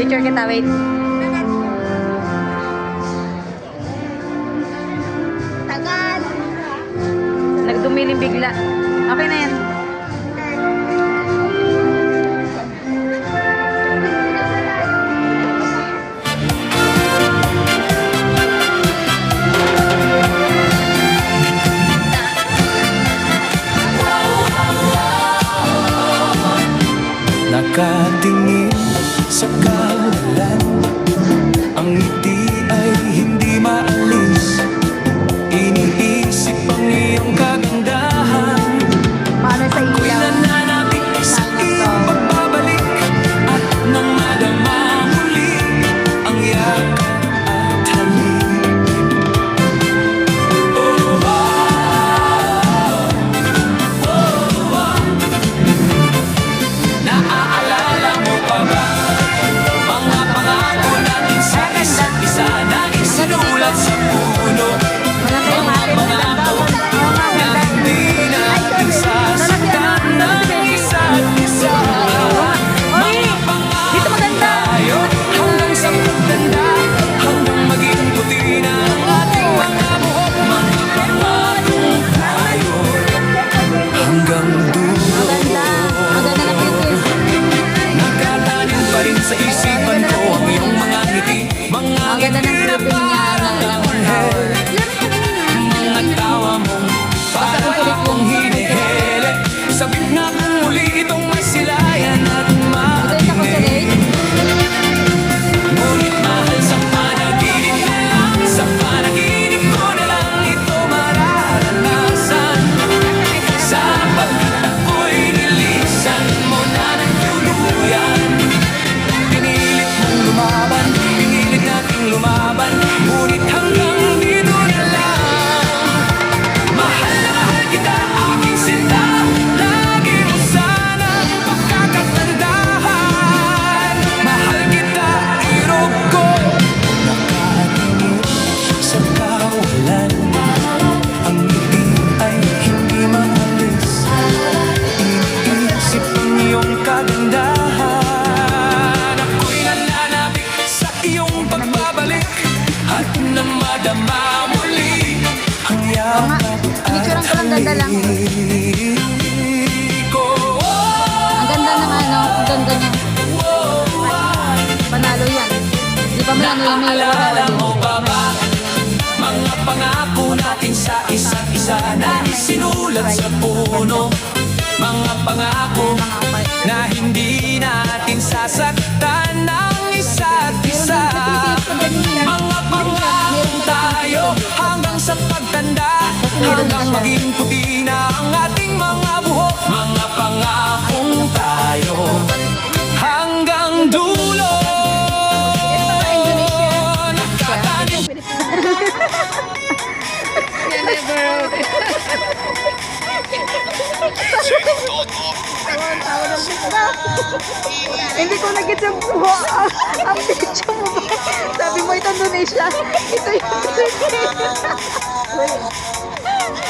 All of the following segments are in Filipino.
Picture kita, wait. Tagal. Nagdumilim bigla. Okay na yan. Nakatingin sa kawalan, ang ngiti ay hindi maalis. Iniisip ang iyong kagandahan. Paano sa Ako'y ilaw? nananabik sa iyong pagbabalik, at nang madama muli ang yakap at halik. Naaalala mo pa ba mga pangako natin sa isa't isa na isinulat sa puno? Mga pangako na hindi natin sasaktan ng isa't isa. Mga pangako tayo hanggang sa pagtanda, hanggang maging puti na ang ating mga buhok. Mga pangako tayo hanggang dulo. Nagkatanim pa rin sa isipan ko ang iyong mga ngiti, mga Ang ganda ng ngiti na grouping niya. parang anghel. Mga tawa mong para akong hinihele, sabik na kung muli itong masilayan at Ito yung ako sa makinig. late. Ngunit mahal sa panaginip na lang, sa panaginip ko na lang ito mararanasan. Sa pagkat ako'y nilisan mo na ng tuluyan. Pinilit mong lumaban, pinilit nating lumaban, ngunit hanggang dito na lang. Mahal na mahal kita, aking sinta, lagi mo sanang pagkakatandahan. Mahal kita, irog ko. Nakatingin sa kawalan, ang ngiti ay hindi maalis. Iniisip ang iyong kagandahan. Ako'y nananabik sa iyong pagbabalik, at nang madama muli ang yakap Pinicturean ko lang, ganda lang. ko. Ang ganda ng ano, ang ganda niya. Panalo yan. Di ba may ano yan, may Naalala wala mo pa ba mga pangako natin sa isa't isa na isinulat sa puno? Mga pangako na hindi natin sasaktan ng isa't isa. Mga pangako tayo hanggang sa pagtanda, hanggang maging puti na ang ating mga buhok. Mga pangakong tayo hanggang dulo. Nakatanim Hindi ko nag-get yung buho. Ang picture mo ba? Sabi mo ito Indonesia. Ito yung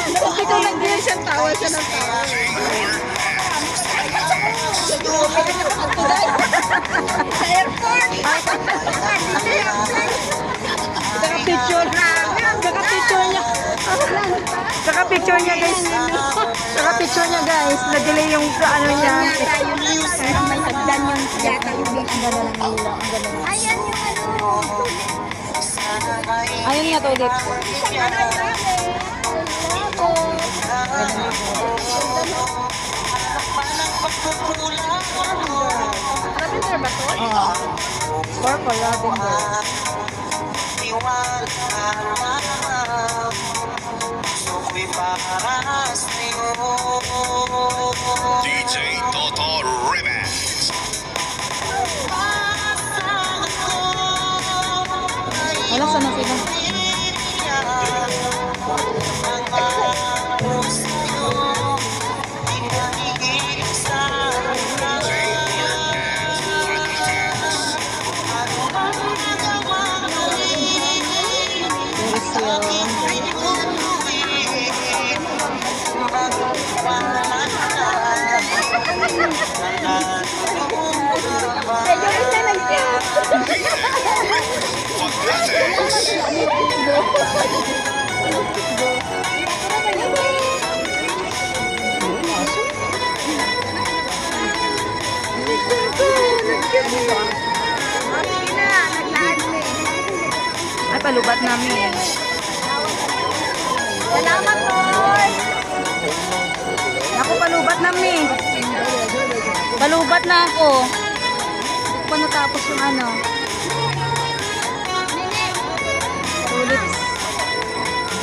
Hindi ko nag-get siyang tawa siya ng tawa. Sa airport. Naka-picture. Naka-picture niya. Naka-picture niya guys. Naka-picture niya guys. Na-delay yung ano niya. Yung news. May sagdan yung yata yung Ang ganda ng ilaw. Ang ganda ng... ayan yung ano. Ayun nga to ulit. Lavender ba to? Oo. Purple lavender. DJ Toto Remix. Wala, sana sila. There is yung... Fanatics. Sige na, naglaan mo eh. Ay, palubat namin. Salamat, Lord. Ako, palubat namin. Palubat na ako. Hindi ko pa natapos yung ano. Tulips.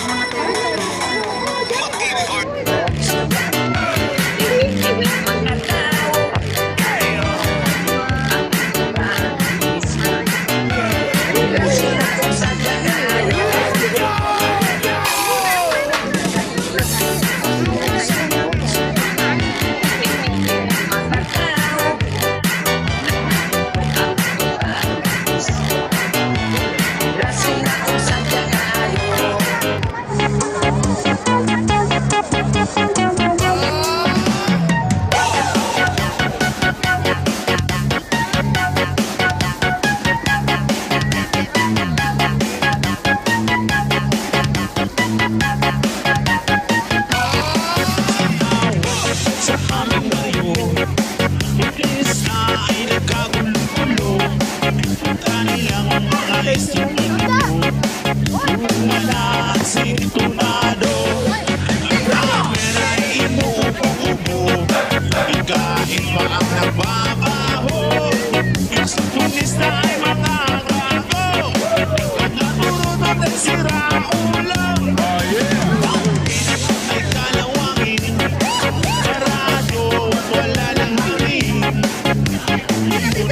Mga tulips. Mag-ibig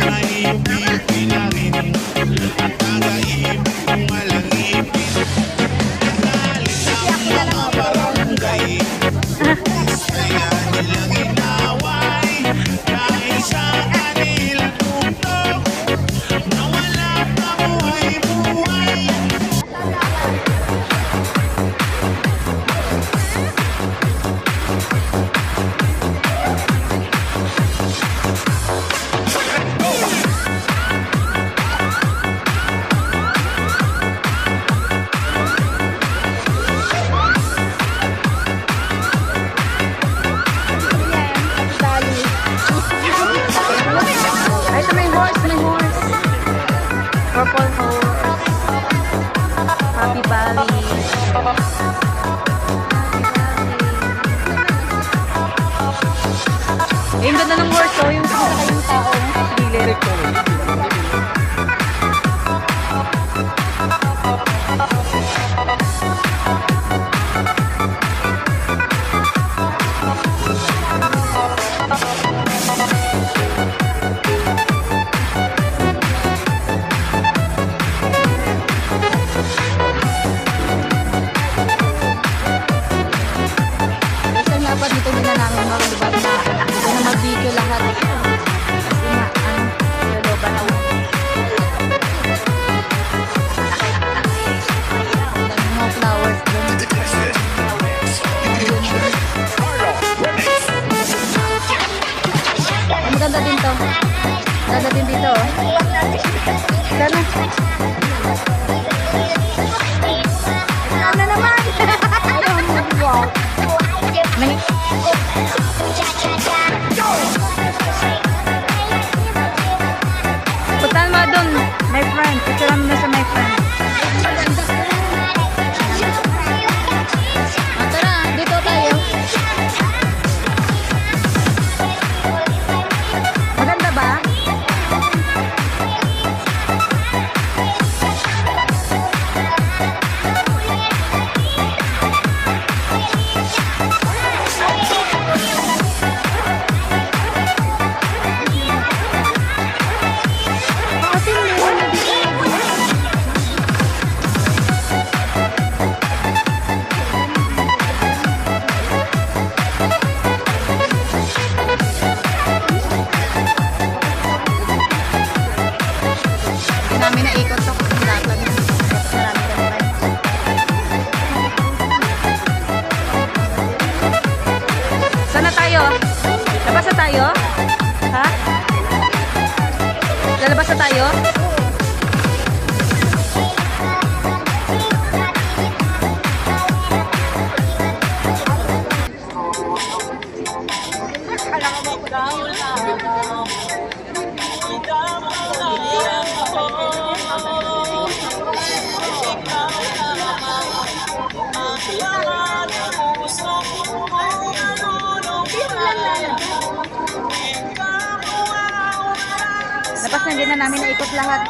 heart. Ay, ito may horse, may horse. Purple horse. Happy Valley. Eh, yung ganda ng horse, oh. Yung sasakay yung tao. Gilid. Kasi nga pa dito nila namin makalubad na dito na mag-video lahat. Kasi nga, laloban ako. Ang mga flowers doon. Ang maganda din to. Maganda din dito, oh. Sana. Ano naman? May... Puntahan mo doon, my friend. Picture mo na sa my friend. Tara, dito tayo. Maganda ba? Namin na ikot to kasi dapat marami ka naman. Saan na tayo? Labas na tayo? Ha? Lalabas na tayo? Lapas na din na namin naikot lahat.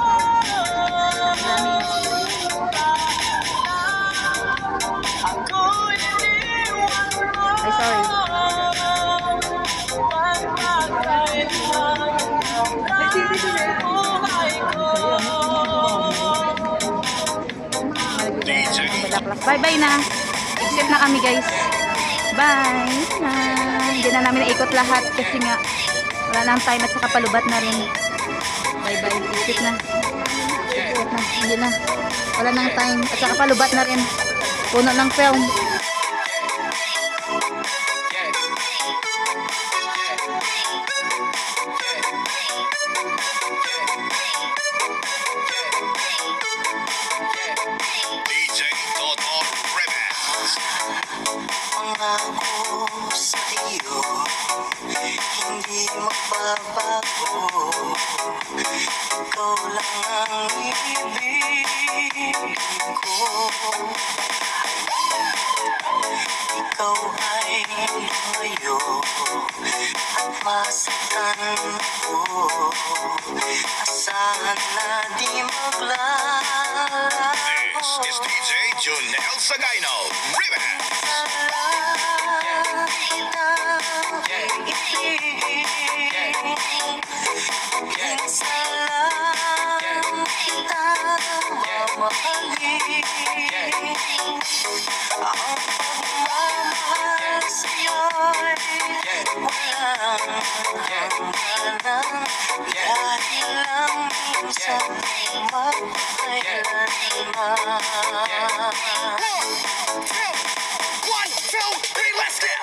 Dami. Ay, sorry. Bye-bye na. Exit na kami, guys. Bye na. Hindi na namin naikot lahat kasi nga wala nang time at saka palubat na rin. Bye-bye. Exit na. Exit na. Hindi na. Wala nang time at saka palubat na rin. Puno ng film. DJ Toto Remix. Pangako sa iyo, hindi magbabago. Ikaw lang ang ibig ko. Ikaw ay lumayo at masaktan ko. Asahan na di maglago. This is DJ Junel Sagayno Remix. One, two, three, let's go!